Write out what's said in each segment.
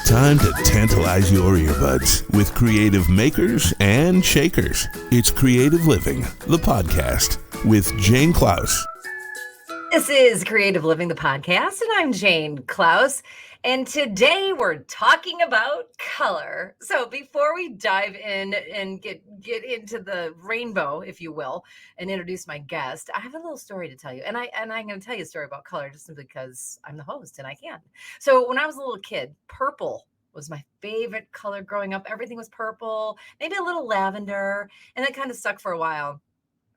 time to tantalize your earbuds with creative makers and shakers. It's Creative Living, the podcast with Jane Klaus. This is Creative Living, the podcast, and I'm Jane Klaus. And today we're talking about color. So before we dive in and get into the rainbow, if you will, and introduce my guest, I have a little story to tell you. And I'm going to tell you a story about color just simply because I'm the host and I can. So when I was a little kid, purple was my favorite color growing up. Everything was purple, maybe a little lavender, and that kind of stuck for a while.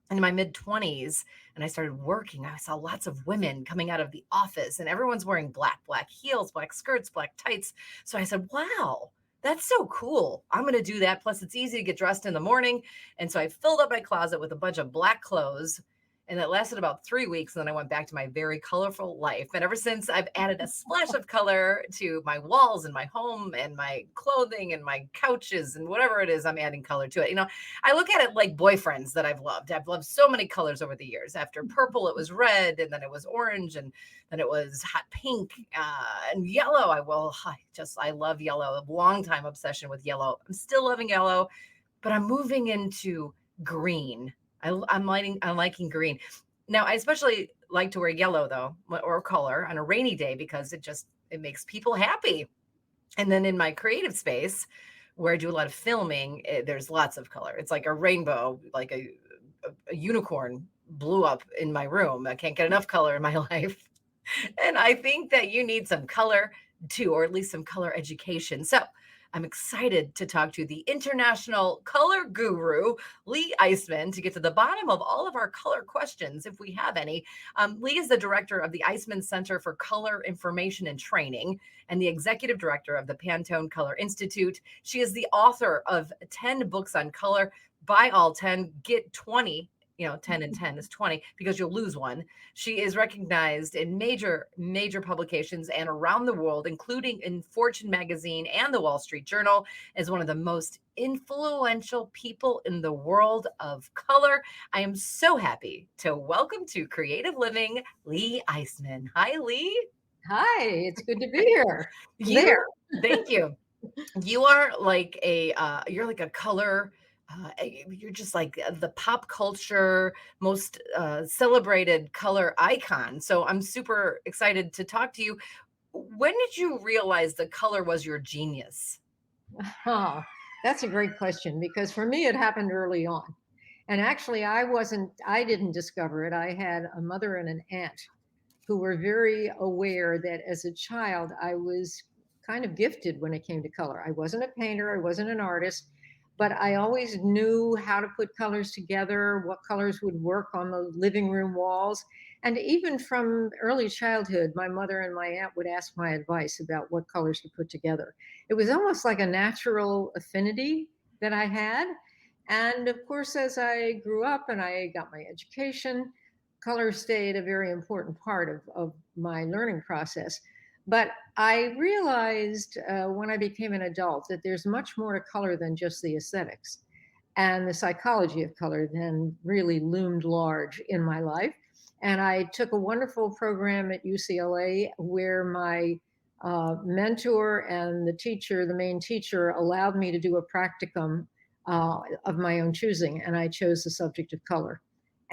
In my mid-20s, and I started working, I saw lots of women coming out of the office and everyone's wearing black heels, black skirts, black tights. So I said, wow, that's so cool. I'm going to do that. Plus it's easy to get dressed in the morning. And so I filled up my closet with a bunch of black clothes, and that lasted about 3 weeks. And then I went back to my very colorful life. And ever since, I've added a splash of color to my walls and my home and my clothing and my couches and whatever it is, I'm adding color to it. You know, I look at it like boyfriends that I've loved. I've loved so many colors over the years. After purple, it was red, and then it was orange, and then it was hot pink and yellow. I love yellow. A long time obsession with yellow. I'm still loving yellow, but I'm moving into green. I'm liking green. Now, I especially like to wear yellow though, or color on a rainy day, because it makes people happy. And then in my creative space where I do a lot of filming, there's lots of color. It's like a rainbow, like a unicorn blew up in my room. I can't get enough color in my life. And I think that you need some color too, or at least some color education. So I'm excited to talk to the international color guru, Lee Eiseman, to get to the bottom of all of our color questions, if we have any. Lee is the director of the Eiseman Center for Color Information and Training and the executive director of the Pantone Color Institute. She is the author of 10 books on color. Buy all 10, get 20. 10 and 10 is 20 because you'll lose one. She is recognized in major publications and around the world, including in Fortune magazine and the Wall Street Journal, as one of the most influential people in the world of color. I am so happy to welcome to Creative Living, Lee Eiseman. Hi, Lee. Hi, it's good to be here. Thank you. You are like a color. You're just like the pop culture most celebrated color icon. So I'm super excited to talk to you. When did you realize the color was your genius? Oh, that's a great question, because for me, it happened early on. And actually, I didn't discover it. I had a mother and an aunt who were very aware that as a child, I was kind of gifted when it came to color. I wasn't a painter, I wasn't an artist, but I always knew how to put colors together, what colors would work on the living room walls. And even from early childhood, my mother and my aunt would ask my advice about what colors to put together. It was almost like a natural affinity that I had. And of course, as I grew up and I got my education, color stayed a very important part of my learning process. But I realized when I became an adult that there's much more to color than just the aesthetics. And the psychology of color then really loomed large in my life. And I took a wonderful program at UCLA where my mentor and the main teacher, allowed me to do a practicum of my own choosing. And I chose the subject of color.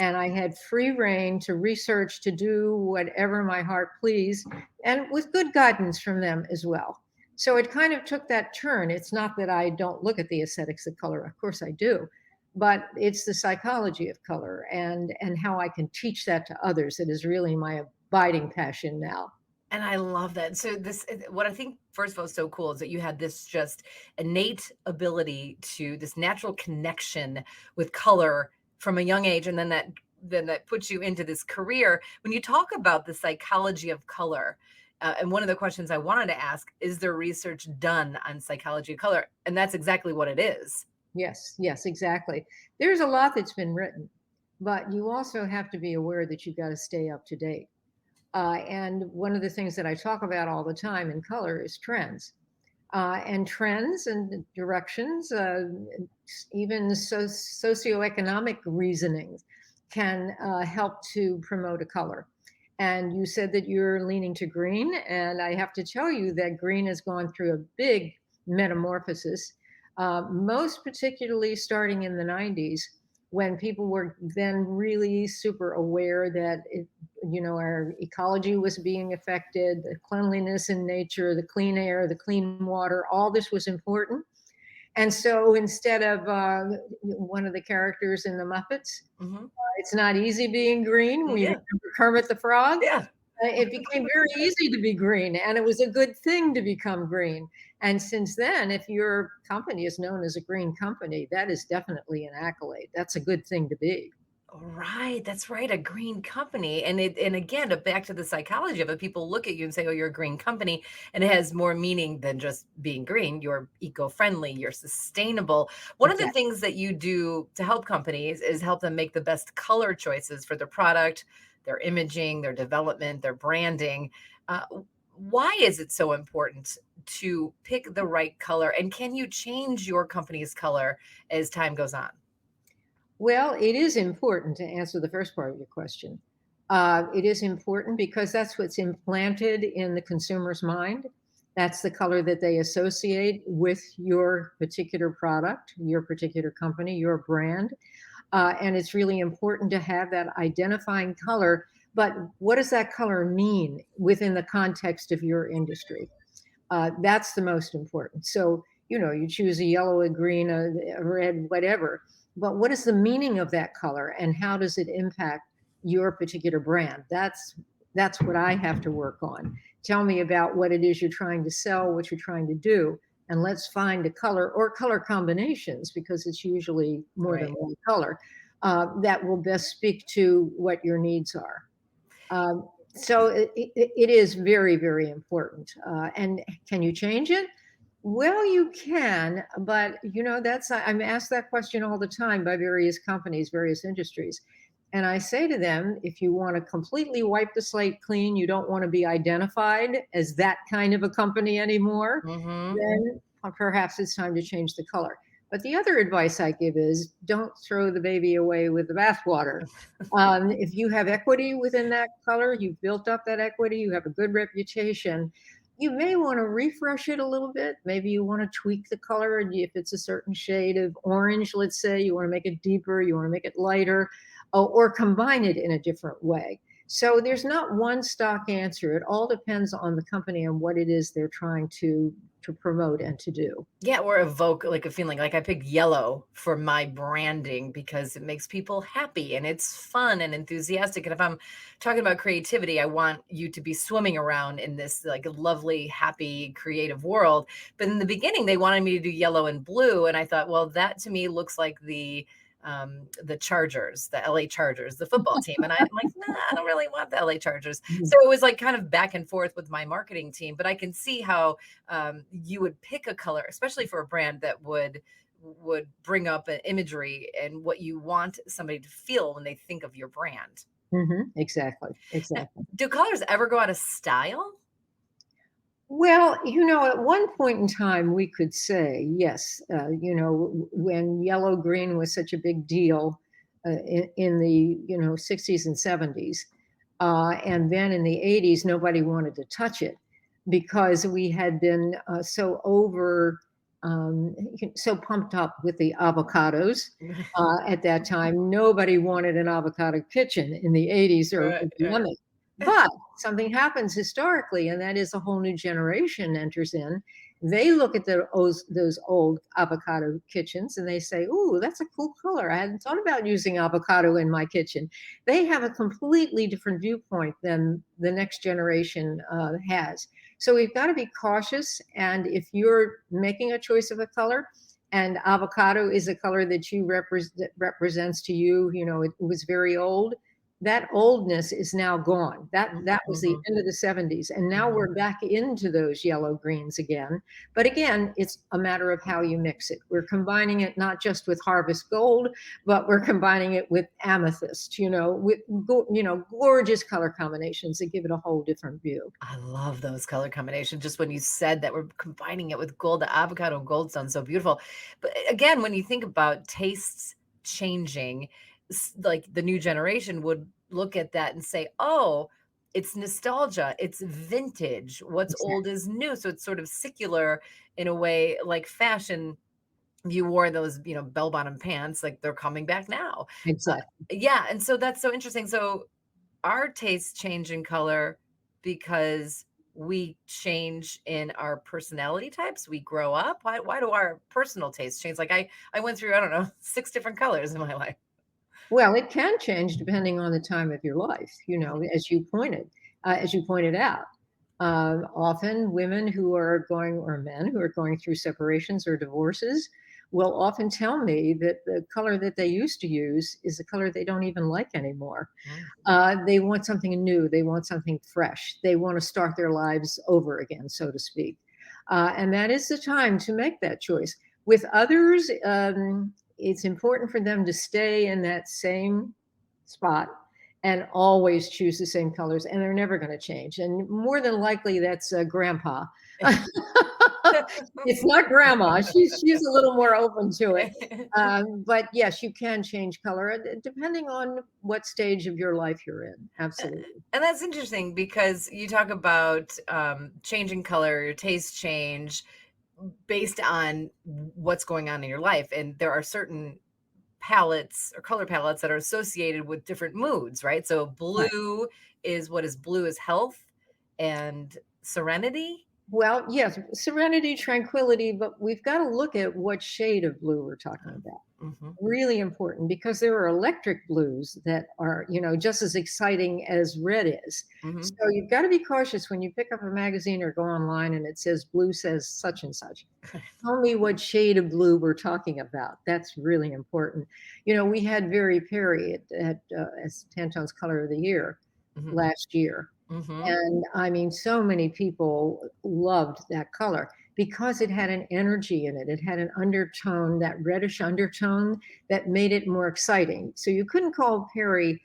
And I had free reign to research, to do whatever my heart pleased, and with good guidance from them as well. So it kind of took that turn. It's not that I don't look at the aesthetics of color, of course I do, but it's the psychology of color and how I can teach that to others that is really my abiding passion now. And I love that. So what I think, first of all, is so cool is that you had this just innate ability to this natural connection with color from a young age, and then that puts you into this career. When you talk about the psychology of color, and one of the questions I wanted to ask, is there research done on psychology of color? And that's exactly what it is. Yes, exactly. There's a lot that's been written, but you also have to be aware that you've got to stay up to date. And one of the things that I talk about all the time in color is trends. And trends and directions, even socioeconomic reasonings can help to promote a color. And you said that you're leaning to green, and I have to tell you that green has gone through a big metamorphosis, most particularly starting in the 90s, when people were then really super aware that our ecology was being affected, the cleanliness in nature, the clean air, the clean water, all this was important. And so instead of one of the characters in the Muppets, Hmm. it's not easy being green. We Yeah. remember Kermit the Frog. Yeah. It became very easy to be green, and it was a good thing to become green. And since then, if your company is known as a green company, that is definitely an accolade. That's a good thing to be. Right, that's right, a green company. And again, back to the psychology of it, people look at you and say, "Oh, you're a green company," and it has more meaning than just being green. You're eco-friendly, you're sustainable. One of the Exactly. things that you do to help companies is help them make the best color choices for their product, their imaging, their development, their branding. Uh, why is it so important to pick the right color? And can you change your company's color as time goes on? Well, it is important to answer the first part of your question. It is important because that's what's implanted in the consumer's mind. That's the color that they associate with your particular product, your particular company, your brand. And it's really important to have that identifying color. But what does that color mean within the context of your industry? That's the most important. So, you choose a yellow, a green, a red, whatever. But what is the meaning of that color, and how does it impact your particular brand? That's what I have to work on. Tell me about what it is you're trying to sell, what you're trying to do, and let's find a color or color combinations, because it's usually more than Right. one color, that will best speak to what your needs are. So it is very, very important. And can you change it? Well, you can, but I'm asked that question all the time by various companies, various industries. And I say to them, if you want to completely wipe the slate clean, you don't want to be identified as that kind of a company anymore, Mhm. then perhaps it's time to change the color. But the other advice I give is don't throw the baby away with the bathwater. If you have equity within that color, you've built up that equity, you have a good reputation, you may want to refresh it a little bit. Maybe you want to tweak the color. And if it's a certain shade of orange, let's say, you want to make it deeper, you want to make it lighter, or combine it in a different way. So there's not one stock answer. It all depends on the company and what it is they're trying to promote and to do. Yeah, or evoke like a feeling. Like I picked yellow for my branding because it makes people happy and it's fun and enthusiastic. And if I'm talking about creativity, I want you to be swimming around in this like lovely, happy, creative world. But in the beginning, they wanted me to do yellow and blue, and I thought, well, that to me looks like the Chargers, the LA Chargers, the football team. And I'm like, nah, I don't really want the LA Chargers. Mhm. So it was like kind of back and forth with my marketing team. But I can see how you would pick a color, especially for a brand that would bring up an imagery and what you want somebody to feel when they think of your brand. Exactly. Now, Exactly. do colors ever go out of style? Well, at one point in time, we could say, yes, when yellow green was such a big deal in the, 60s and 70s. And then in the 80s, nobody wanted to touch it because we had been so pumped up with the avocados at that time. Nobody wanted an avocado kitchen in the 80s or Right, right. beyond. But something happens historically, and that is a whole new generation enters in. They look at those old avocado kitchens and they say, "Ooh, that's a cool color. I hadn't thought about using avocado in my kitchen." They have a completely different viewpoint than the next generation has. So we've got to be cautious. And if you're making a choice of a color, and avocado is a color that that represents to you, it was very old, that oldness is now gone. That was the Mhm, end of the 70s, and now mhm. we're back into those yellow greens again. But again, it's a matter of how you mix it. We're combining it not just with harvest gold, but we're combining it with amethyst, with gorgeous color combinations that give it a whole different view. I love those color combinations. Just when you said that we're combining it with gold, the avocado gold sounds so beautiful. But again, when you think about tastes changing, like the new generation would look at that and say, oh, it's nostalgia, it's vintage. What's Exactly. old is new. So it's sort of secular in a way, like fashion. You wore those, bell-bottom pants, like they're coming back now. Uh, Exactly. yeah, and so that's so interesting. So our tastes change in color because we change in our personality types. We grow up. Why do our personal tastes change? Like I went through, I don't know, 6 different colors in my life. Well, it can change depending on the time of your life, Mhm. as you pointed out. Often women who are going, or men who are going through separations or divorces, will often tell me that the color that they used to use is the color they don't even like anymore. Mm. They want something new. They want something fresh. They want to start their lives over again, so to speak. And that is the time to make that choice. With others, it's important for them to stay in that same spot and always choose the same colors, and they're never going to change. And more than likely, that's grandpa. It's not grandma. She's a little more open to it. But yes, you can change color depending on what stage of your life you're in. Absolutely. And that's interesting because you talk about changing color, your tastes change based on what's going on in your life. And there are certain palettes or color palettes that are associated with different moods, right? So Right. blue is what is blue is health and serenity. Well, yes, serenity, tranquility, but we've got to look at what shade of blue we're talking about. Mm-hmm. Really important because there are electric blues that are, just as exciting as red is. Mm-hmm. So you've got to be cautious when you pick up a magazine or go online and it says blue says such and such. Tell me what shade of blue we're talking about. That's really important. We had Very Perry as Pantone's Color of the Year Mm-hmm. last year. Mm-hmm. And I mean, so many people loved that color because it had an energy in it. It had an undertone, that reddish undertone that made it more exciting. So you couldn't call Perry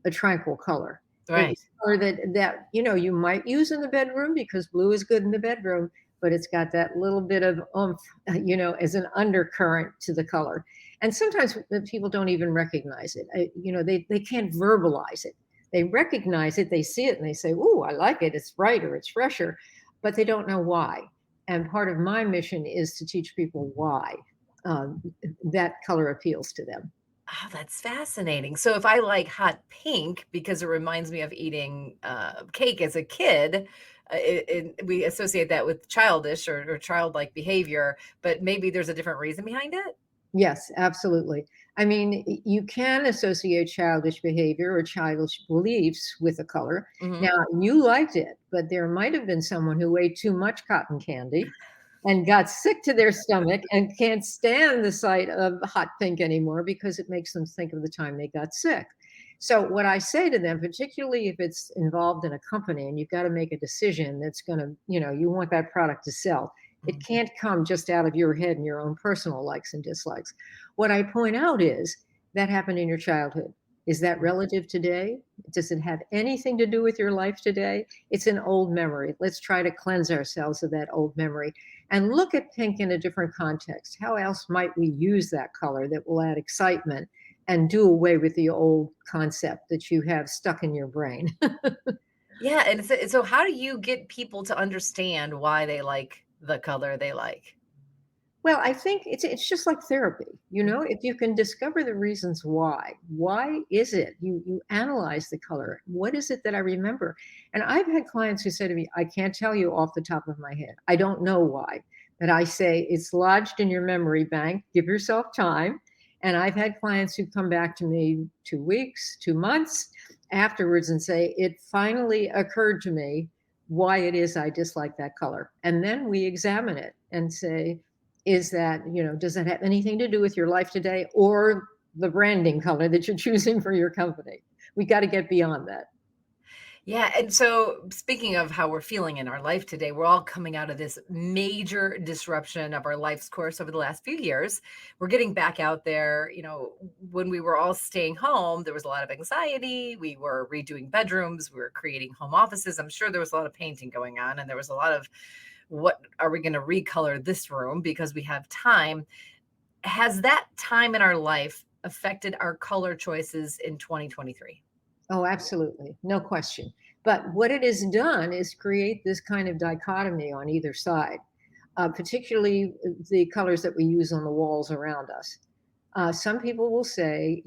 a tranquil color. It was Right. a color that you might use in the bedroom because blue is good in the bedroom, but it's got that little bit of oomph, as an undercurrent to the color. And sometimes people don't even recognize it. They can't verbalize it. They recognize it, they see it, and they say, "Ooh, I like it. It's brighter, it's fresher," but they don't know why. And part of my mission is to teach people why um, that color appeals to them. Oh, that's fascinating. So if I like hot pink because it reminds me of eating cake as a kid, we associate that with childish or childlike behavior, but maybe there's a different reason behind it. Yes, absolutely. I mean, you can associate childish behavior or childish beliefs with a color. Hmm. Now, you liked it, but there might have been someone who ate too much cotton candy and got sick to their stomach and can't stand the sight of hot pink anymore because it makes them think of the time they got sick. So, what I say to them, particularly if it's involved in a company and you've got to make a decision that's going to, you want that product to sell, it can't come just out of your head and your own personal likes and dislikes. What I point out is that happened in your childhood. Is that relative today? Does it have anything to do with your life today? It's an old memory. Let's try to cleanse ourselves of that old memory and look at pink in a different context. How else might we use that color that will add excitement and do away with the old concept that you have stuck in your brain? Yeah, and so how do you get people to understand why they like the color they like? Well, I think it's just like therapy, Mhm. if you can discover the reasons why is it? You analyze the color. What is it that I remember? And I've had clients who say to me, I can't tell you off the top of my head. I don't know why. But I say it's lodged in your memory bank. Give yourself time. And I've had clients who come back to me 2 weeks, 2 months afterwards and say, it finally occurred to me why it is I dislike that color. And then we examine it and say, is that, does that have anything to do with your life today or the branding color that you're choosing for your company? We got to get beyond that. Yeah, and so speaking of how we're feeling in our life today, we're all coming out of this major disruption of our life's course over the last few years. We're getting back out there. When we were all staying home, there was a lot of anxiety. We were redoing bedrooms, we were creating home offices. I'm sure there was a lot of painting going on, and there was a lot of what are we going to recolor this room because we have time. Has that time in our life affected our color choices in 2023? Oh, absolutely. No question. But what it has done is create this kind of dichotomy on either side, particularly the colors that we use on the walls around us. Some people will say,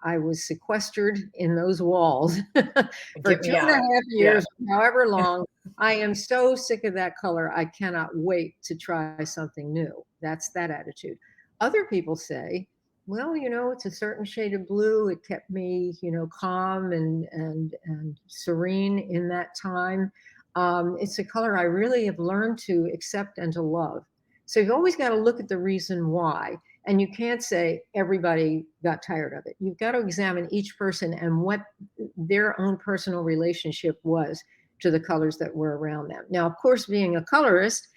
I was sequestered in those walls for Get two me and a out. half Yeah. years, however long. I am so sick of that color. I cannot wait to try something new. That's that attitude. Other people say, well, it's a certain shade of blue. It kept me, calm and serene in that time. It's a color I really have learned to accept and to love. So you've always got to look at the reason why. And you can't say everybody got tired of it. You've got to examine each person and what their own personal relationship was to the colors that were around them. Now, of course, being a colorist,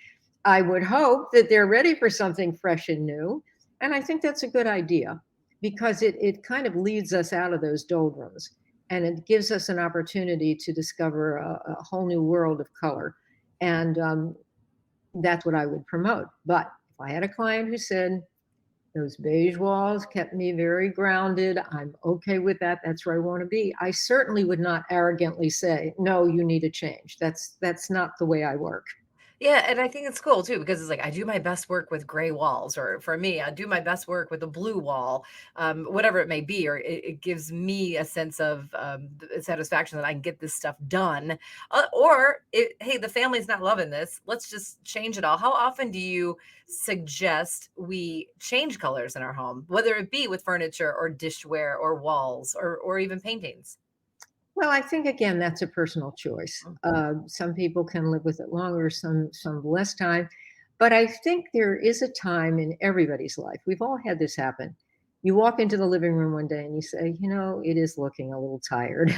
I would hope that they're ready for something fresh and new. And I think that's a good idea because it kind of leads us out of those doldrums and it gives us an opportunity to discover a whole new world of color. And that's what I would promote. But if I had a client who said, those beige walls kept me very grounded. I'm okay with that. That's where I want to be. I certainly would not arrogantly say, no, you need a change. That's not the way I work. Yeah, and I think it's cool too because it's like I do my best work with gray walls, or for me, I do my best work with a blue wall, whatever it may be, or it gives me a sense of satisfaction that I can get this stuff done. Hey, the family's not loving this. Let's just change it all. How often do you suggest we change colors in our home, whether it be with furniture or dishware or walls or even paintings? Well, I think again that's a personal choice. Some people can live with it longer, some less time. But I think there is a time in everybody's life. We've all had this happen. You walk into the living room one day and you say, it is looking a little tired.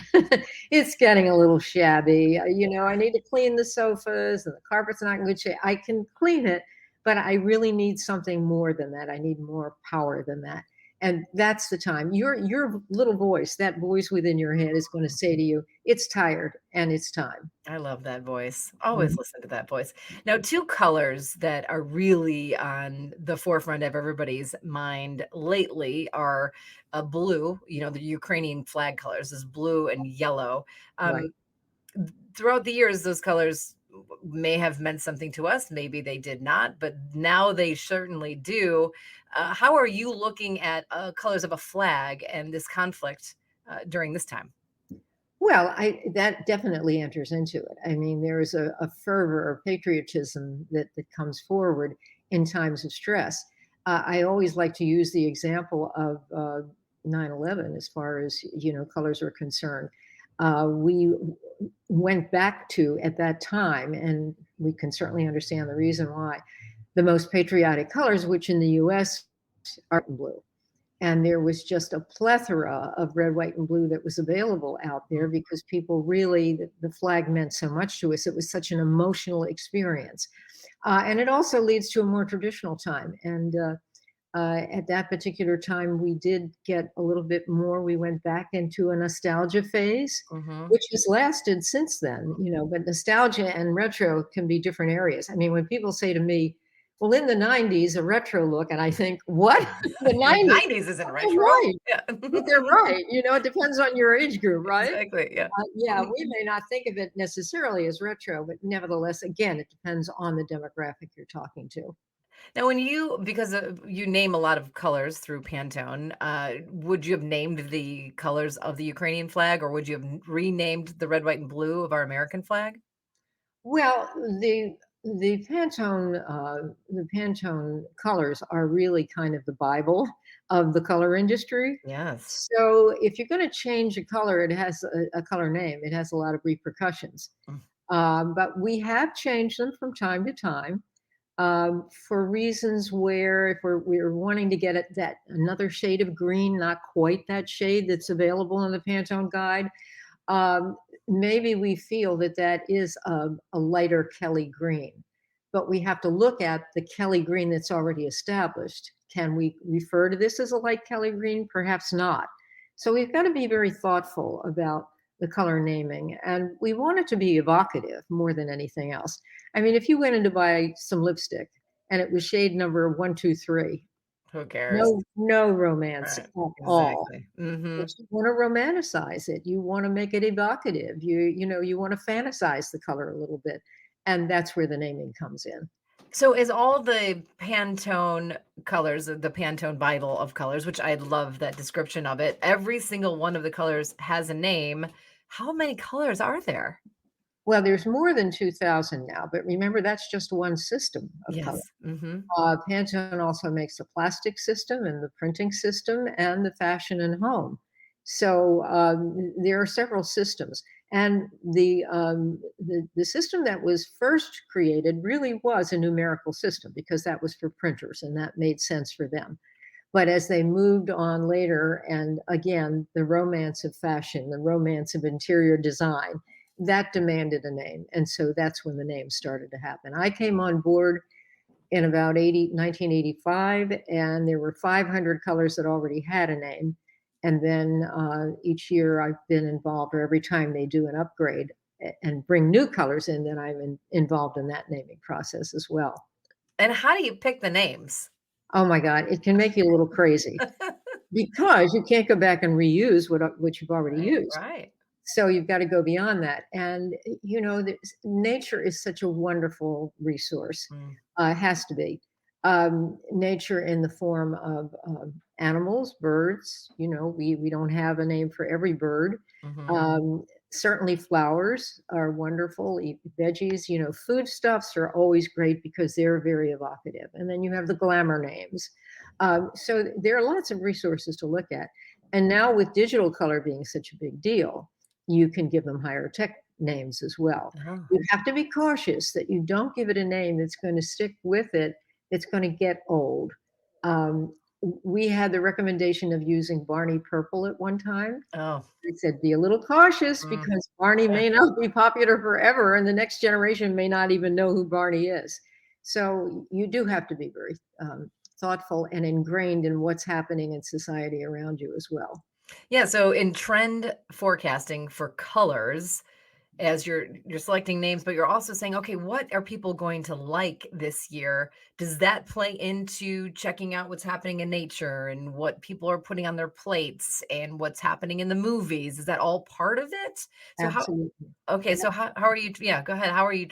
It's getting a little shabby. I need to clean the sofas and the carpet's not in good shape. I can clean it, but I really need something more than that. I need more power than that. And that's the time your little voice, that voice within your head is going to say to you, it's tired and it's time. I love that voice. Always Mhm. listen to that voice. Now, two colors that are really on the forefront of everybody's mind lately are blue, the Ukrainian flag colors is blue and yellow. Right. Um, Throughout the years, those colors may have meant something to us. Maybe they did not, but now they certainly do. How are you looking at colors of a flag and this conflict during this time? Well, that definitely enters into it. I mean, there is a fervor of patriotism that comes forward in times of stress. I always like to use the example of 9/11 as far as colors are concerned. We went back to at that time, and we can certainly understand the reason why. The most patriotic colors, which in the U.S. are blue. And there was just a plethora of red, white, and blue that was available out there because people really, the flag meant so much to us. It was such an emotional experience. And it also leads to a more traditional time. And at that particular time, we did get a little bit more. We went back into a nostalgia phase, Hmm. which has lasted since then, but nostalgia and retro can be different areas. I mean, when people say to me, well, in the 90s, a retro look, and I think, what? The The 90s? 90s isn't They're retro. right. Yeah. But they're right. It depends on your age group, right? Exactly. Yeah. Yeah, we may not think of it necessarily as retro, but nevertheless, again, it depends on the demographic you're talking to. Now, because you name a lot of colors through Pantone, would you have named the colors of the Ukrainian flag, or would you have renamed the red, white, and blue of our American flag? Well, the Pantone colors are really kind of the Bible of the color industry. Yes. So if you're going to change a color, it has a color name. It has a lot of repercussions. Mm. But we have changed them from time to time for reasons where if we're wanting to get at that another shade of green, not quite that shade that's available in the Pantone guide, um, maybe we feel that that is a lighter Kelly green, but we have to look at the Kelly green that's already established. Can we refer to this as a light Kelly green? Perhaps not. So we've got to be very thoughtful about the color naming, and we want it to be evocative more than anything else. I mean, if you went in to buy some lipstick and it was shade number 123, Who cares? No romance Right. at all. Exactly. But you want to romanticize it. You want to make it evocative. You want to fantasize the color a little bit. And that's where the naming comes in. So is all the Pantone colors, the Pantone Bible of colors, which I love that description of it, every single one of the colors has a name. How many colors are there? Well, there's more than 2,000 now, but remember, that's just one system of color. Yes. Mhm. Pantone also makes the plastic system and the printing system and the fashion and home. So there are several systems. And the system that was first created really was a numerical system because that was for printers and that made sense for them. But as they moved on later, and again, the romance of fashion, the romance of interior design, that demanded a name. And so that's when the names started to happen. I came on board in about 1985, and there were 500 colors that already had a name. And then each year I've been involved, or every time they do an upgrade and bring new colors in, then I'm involved in that naming process as well. And how do you pick the names? Oh my God, it can make you a little crazy because you can't go back and reuse what you've already Right, used. right. So you've got to go beyond that. And, nature is such a wonderful resource. Mm, Has to be. Nature in the form of animals, birds. We don't have a name for every bird. mhm. Certainly flowers are wonderful. Veggies, foodstuffs are always great because they're very evocative. And then you have the glamour names. So there are lots of resources to look at. And now with digital color being such a big deal, you can give them higher tech names as well. Oh. You have to be cautious that you don't give it a name that's going to stick with it. It's going to get old. Um, we had the recommendation of using Barney Purple at one time. Oh. I said, be a little cautious Mm, because Barney yeah. may not be popular forever, and the next generation may not even know who Barney is. So you do have to be very thoughtful and ingrained in what's happening in society around you as well. Yeah, so in trend forecasting for colors, as you're selecting names, but you're also saying, okay, what are people going to like this year? Does that play into checking out what's happening in nature and what people are putting on their plates and what's happening in the movies? Is that all part of it? So how Absolutely. okay, so how are you yeah, go ahead. How are you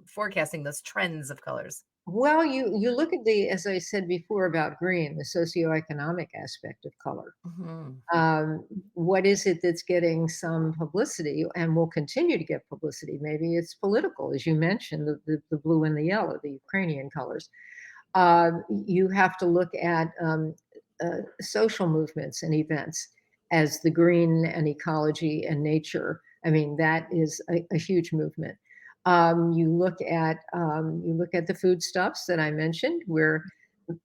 forecasting those trends of colors? Well, you look at as I said before about green, the socioeconomic aspect of color. Mhm. What is it that's getting some publicity and will continue to get publicity? Maybe it's political, as you mentioned, the blue and the yellow, the Ukrainian colors. You have to look at social movements and events as the green and ecology and nature. I mean, that is a huge movement. You look at the foodstuffs that I mentioned. We're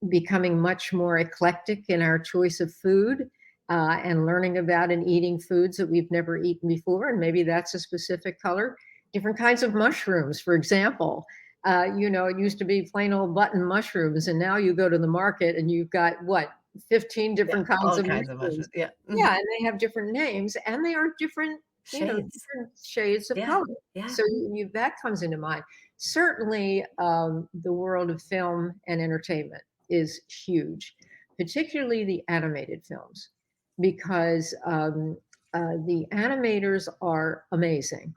becoming much more eclectic in our choice of food and learning about and eating foods that we've never eaten before. And maybe that's a specific color. Different kinds of mushrooms, for example. It used to be plain old button mushrooms, and now you go to the market and you've got what, 15 Yeah, different kinds all of kinds of mushrooms. mushrooms. Yeah. Yeah, Mhm. and they have different names and they are different, Shades. different shades of Yeah. color. Yeah. So that comes into mind. Certainly, the world of film and entertainment is huge, particularly the animated films, because the animators are amazing.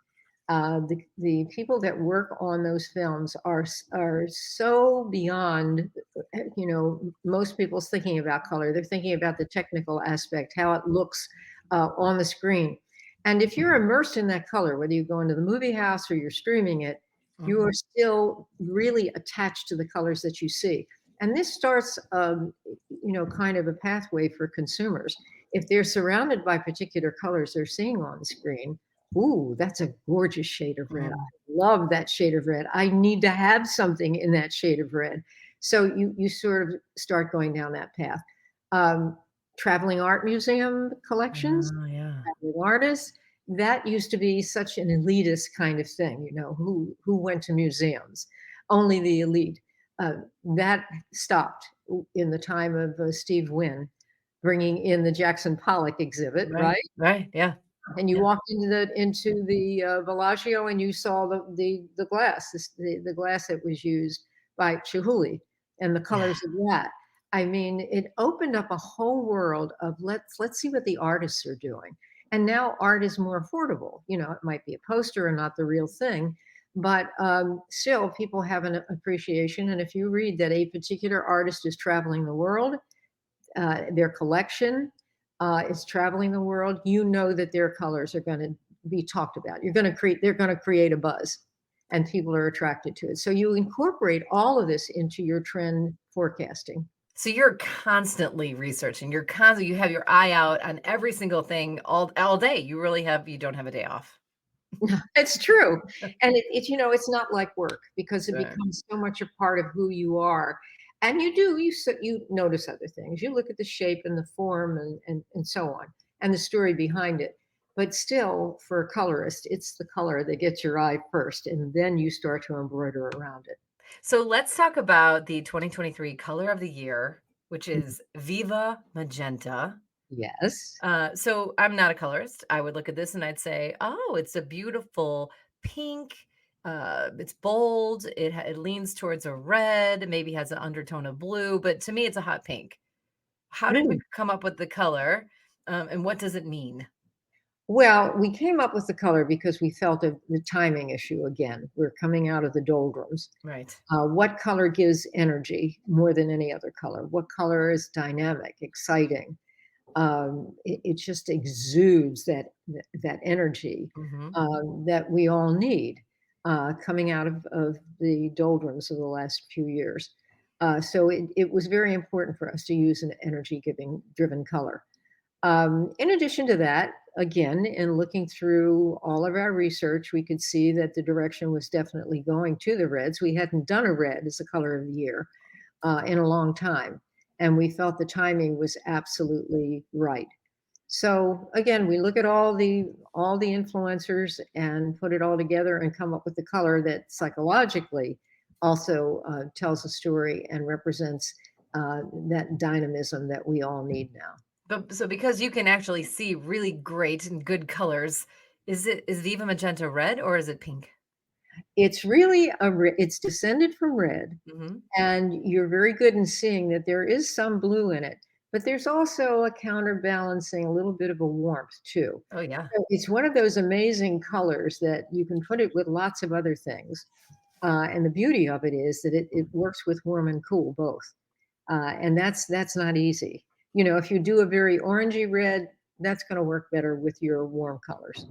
The people that work on those films are so beyond, most people's thinking about color. They're thinking about the technical aspect, how it looks on the screen. And if you're immersed in that color, whether you go into the movie house or you're streaming it, you Mhm. are still really attached to the colors that you see. And this starts, kind of a pathway for consumers. If they're surrounded by particular colors they're seeing on the screen, ooh, that's a gorgeous shade of red. Mm. I love that shade of red. I need to have something in that shade of red. So you sort of start going down that path. Um, Traveling art museum collections, Oh, yeah. traveling artists, that used to be such an elitist kind of thing, who went to museums, only the elite. That stopped in the time of Steve Wynn bringing in the Jackson Pollock exhibit, Right, right? right, yeah, And you yeah. walked into the Bellagio and you saw the glass, the glass that was used by Chihuly and the Yeah. colors of that. I mean, it opened up a whole world of let's see what the artists are doing. And now art is more affordable. It might be a poster and not the real thing, but still people have an appreciation. And if you read that a particular artist is traveling the world, their collection is traveling the world, you know that their colors are going to be talked about. They're going to create a buzz, and people are attracted to it. So you incorporate all of this into your trend forecasting. So you're constantly researching. You have your eye out on every single thing all day. You don't have a day off. It's true. And it's not like work because it Right. becomes so much a part of who you are. And you notice other things. You look at the shape and the form and so on, and the story behind it. But still, for a colorist, it's the color that gets your eye first, and then you start to embroider around it. So let's talk about the 2023 color of the year, which is Viva Magenta. Yes. So I'm not a colorist. I would look at this and I'd say, oh, it's a beautiful pink. It's bold. It leans towards a red, maybe has an undertone of blue, but to me, it's a hot pink. How did we Mm. come up with the color? And what does it mean? Well, we came up with the color because we felt the timing issue again. We're coming out of the doldrums. Right. What color gives energy more than any other color? What color is dynamic, exciting? It just exudes that energy Hmm. that we all need coming out of the doldrums of the last few years. So it was very important for us to use an energy giving driven color. In addition to that, again, in looking through all of our research, we could see that the direction was definitely going to the reds. We hadn't done a red as a color of the year in a long time, and we felt the timing was absolutely right. So again, we look at all the influencers and put it all together and come up with the color that psychologically also tells a story and represents that dynamism that we all need now. But so because you can actually see really great and good colors, is Viva Magenta red or is it pink? It's really it's descended from red, Hmm. and you're very good in seeing that there is some blue in it, but there's also a counterbalancing, a little bit of a warmth too. Oh yeah. So it's one of those amazing colors that you can put it with lots of other things. And the beauty of it is that it works with warm and cool both. And that's not easy. If you do a very orangey red, that's going to work better with your warm colors.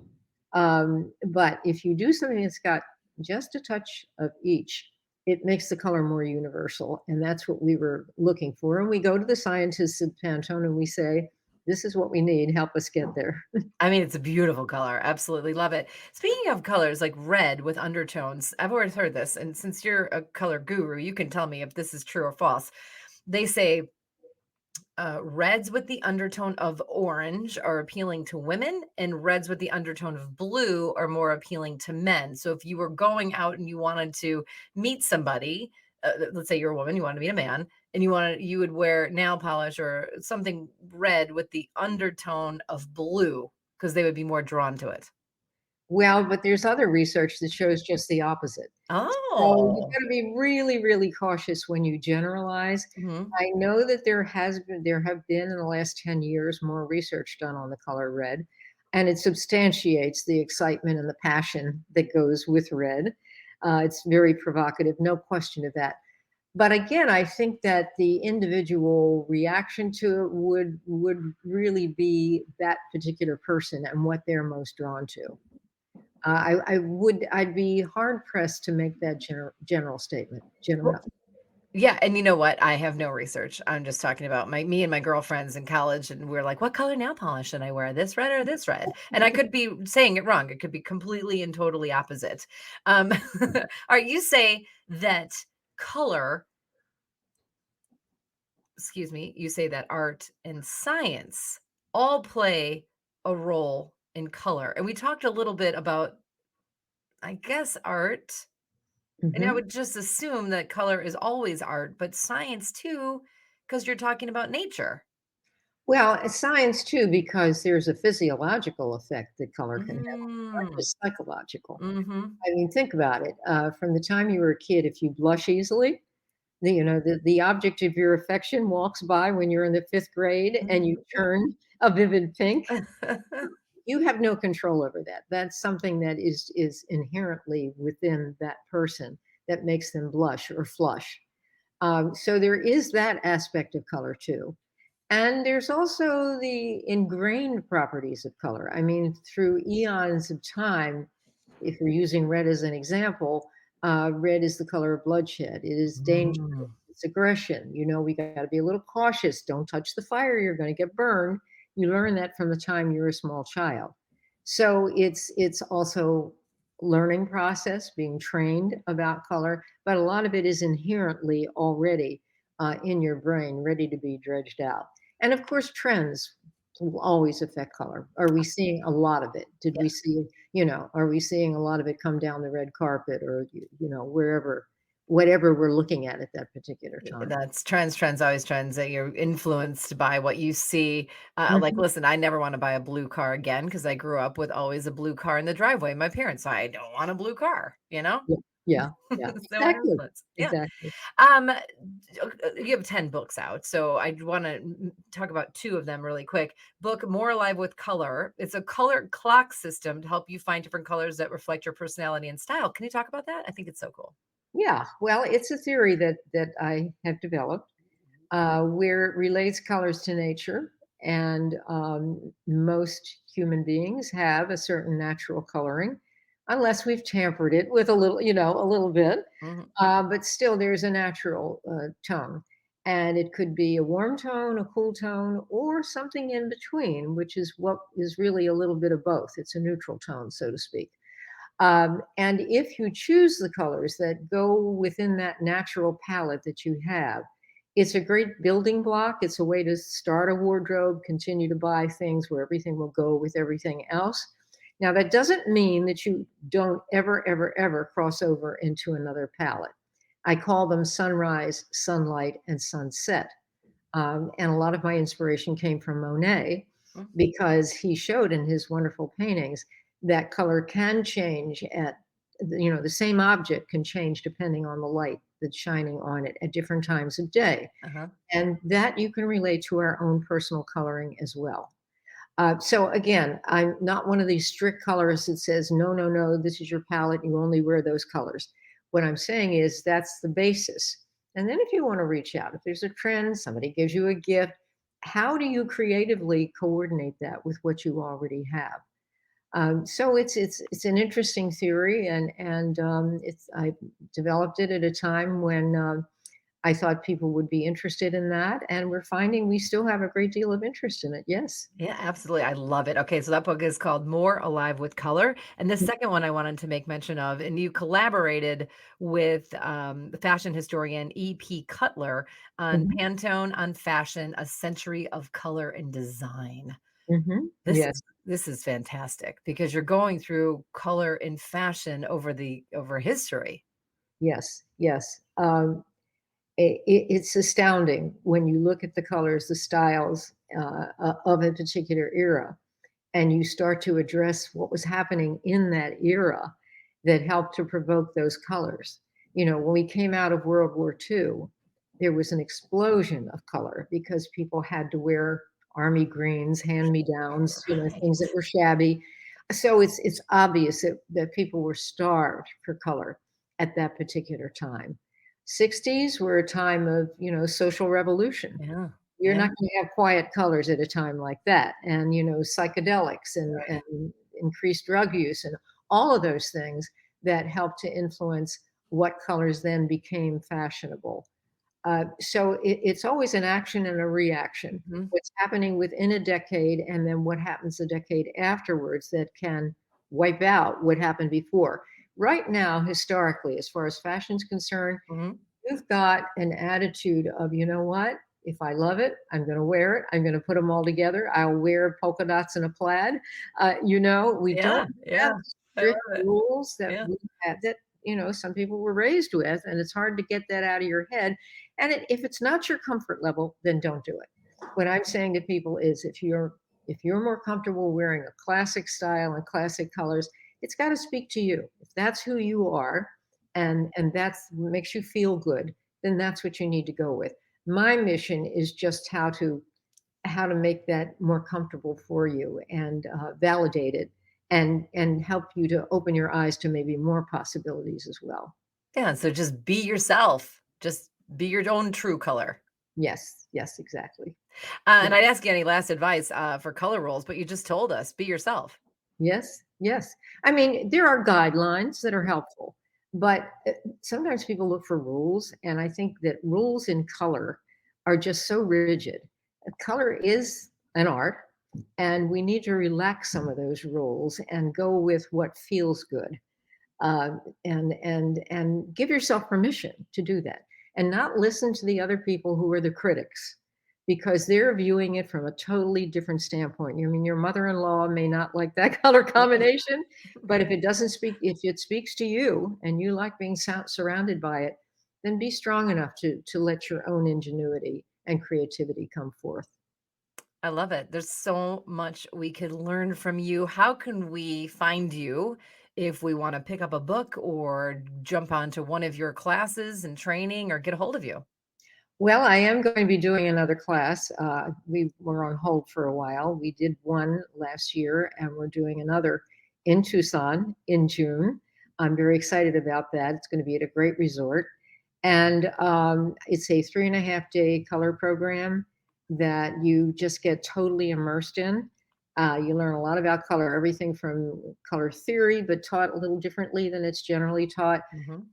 But if you do something that's got just a touch of each, it makes the color more universal. And that's what we were looking for. And we go to the scientists at Pantone and we say, this is what we need. Help us get there. I mean, it's a beautiful color. Absolutely love it. Speaking of colors, like red with undertones, I've always heard this. And since you're a color guru, you can tell me if this is true or false. They say reds with the undertone of orange are appealing to women, and reds with the undertone of blue are more appealing to men. So if you were going out and you wanted to meet somebody, let's say you're a woman, you want to meet a man, and you would wear nail polish or something red with the undertone of blue because they would be more drawn to it. Well, but there's other research that shows just the opposite. So you've Oh. got to be really, really cautious when you generalize. Hmm. I know that there have been in the last 10 years more research done on the color red, and it substantiates the excitement and the passion that goes with red. It's very provocative, no question of that. But again, I think that the individual reaction to it would really be that particular person and what they're most drawn to. I'd be hard pressed to make that general statement. Yeah, and you know what? I have no research. I'm just talking about me and my girlfriends in college, and we're like, "What color nail polish should I wear? This red or this red?" And I could be saying it wrong. It could be completely and totally opposite. Um, all right, you say that color, excuse me, you say that art and science all play a role in color. And we talked a little bit about, I guess, art. And I Mhm. would just assume that color is always art, but science too, because you're talking about nature. Well, it's science too, because there's a physiological effect that color can have, not Mm. just psychological. Mhm. I mean, think about it. From the time you were a kid, if you blush easily, the object of your affection walks by when you're in the 5th grade and you turn a vivid pink. You have no control over that. That's something that is inherently within that person that makes them blush or flush. So there is that aspect of color too. And there's also the ingrained properties of color. I mean, through eons of time, if we're using red as an example, red is the color of bloodshed. It is danger. Mm. It's aggression. We got to be a little cautious. Don't touch the fire. You're going to get burned. You learn that from the time you're a small child. So it's also learning process, being trained about color, but a lot of it is inherently already in your brain, ready to be dredged out. And of course, trends will always affect color. Are we seeing a lot of it? Did we see, are we seeing a lot of it come down the red carpet or, wherever, whatever we're looking at that particular time? That's trends, always trends, that you're influenced by what you see. Like, Mhm. listen, I never want to buy a blue car again because I grew up with always a blue car in the driveway. My parents, I don't want a blue car, you know? Yeah, yeah, yeah, So it exactly, influence. Yeah. exactly. Um, you have 10 books out, so I want to talk about 2 of them really quick. Book More Alive with Color. It's a color clock system to help you find different colors that reflect your personality and style. Can you talk about that? I think it's so cool. Yeah, well, it's a theory that I have developed where it relates colors to nature, and most human beings have a certain natural coloring, unless we've tampered it with a little bit. Mhm. But still, there's a natural tone, and it could be a warm tone, a cool tone, or something in between, which is what is really a little bit of both. It's a neutral tone, so to speak. And if you choose the colors that go within that natural palette that you have, it's a great building block. It's a way to start a wardrobe, continue to buy things where everything will go with everything else. Now, that doesn't mean that you don't ever, ever, ever cross over into another palette. I call them sunrise, sunlight, and sunset. And a lot of my inspiration came from Monet Mhm. because he showed in his wonderful paintings that color can change the same object can change depending on the light that's shining on it at different times of day. Uh-huh. And that you can relate to our own personal coloring as well. So again, I'm not one of these strict colorists that says, no, no, no, this is your palette. You only wear those colors. What I'm saying is that's the basis. And then if you want to reach out, if there's a trend, somebody gives you a gift, how do you creatively coordinate that with what you already have? So it's an interesting theory, and it's I developed it at a time when I thought people would be interested in that, and we're finding we still have a great deal of interest in it. Yes. Yeah, absolutely. I love it. Okay, so that book is called More Alive with Color. And the second one I wanted to make mention of, and you collaborated with the fashion historian E.P. Cutler on Mhm. Pantone on Fashion, A Century of Color and Design. Mhm. This is Yes. this is fantastic because you're going through color and fashion over history. Yes. Yes. It's astounding when you look at the colors, the styles of a particular era, and you start to address what was happening in that era that helped to provoke those colors. When we came out of World War II, there was an explosion of color because people had to wear army greens, hand-me-downs, things that Right. were shabby. So it's obvious that people were starved for color at that particular time. 60s were a time of, social revolution. Yeah. You're Yeah. not gonna have quiet colors at a time like that, and, psychedelics and increased drug use and all of those things that helped to influence what colors then became fashionable. So it's always an action and a reaction. Mhm. What's happening within a decade and then what happens a decade afterwards that can wipe out what happened before. Right now, historically, as far as fashion's concerned, Mhm. you've got an attitude of, you know what? If I love it, I'm going to wear it. I'm going to put them all together. I'll wear polka dots and a plaid. We Yeah. don't Yeah. have I love strict it. rules that Yeah. we had that, some people were raised with, and it's hard to get that out of your head. And if it's not your comfort level, then don't do it. What I'm saying to people is if you're more comfortable wearing a classic style and classic colors, it's got to speak to you. If that's who you are, and that's makes you feel good, then that's what you need to go with. My mission is just how to make that more comfortable for you and validate it and help you to open your eyes to maybe more possibilities as well. Yeah, so just be yourself. Just be your own true color. Yes, yes, exactly. And I'd ask you any last advice for color rules, but you just told us, be yourself. Yes, yes. I mean, there are guidelines that are helpful, but sometimes people look for rules, and I think that rules in color are just so rigid. Color is an art, and we need to relax some of those rules and go with what feels good. And give yourself permission to do that, and not listen to the other people who are the critics, because they're viewing it from a totally different standpoint. I mean, your mother-in-law may not like that color combination, but if it speaks to you and you like being surrounded by it, then be strong enough to let your own ingenuity and creativity come forth. I love it. There's so much we could learn from you. How can we find you if we want to pick up a book or jump onto one of your classes and training or get a hold of you? Well, I am going to be doing another class. We were on hold for a while. We did one last year, and we're doing another in Tucson in June. I'm very excited about that. It's going to be at a great resort. And it's a 3.5-day color program that you just get totally immersed in. You learn a lot about color, everything from color theory, but taught a little differently than it's generally taught,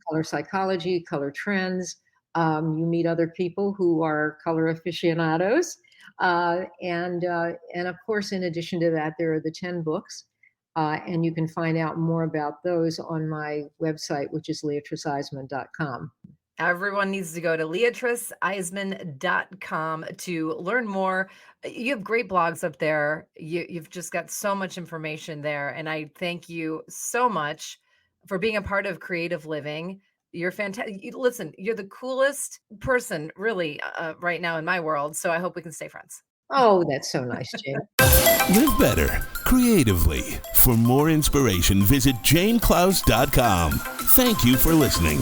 color psychology, color trends. You meet other people who are color aficionados. And of course, in addition to that, there are the 10 books. And you can find out more about those on my website, which is leatriceeisman.com. Everyone needs to go to leatriceeisman.com to learn more. You have great blogs up there. You've just got so much information there. And I thank you so much for being a part of Creative Living. You're fantastic. Listen, you're the coolest person really right now in my world. So I hope we can stay friends. Oh, that's so nice, Jane. Live better, creatively. For more inspiration, visit janeclaus.com. Thank you for listening.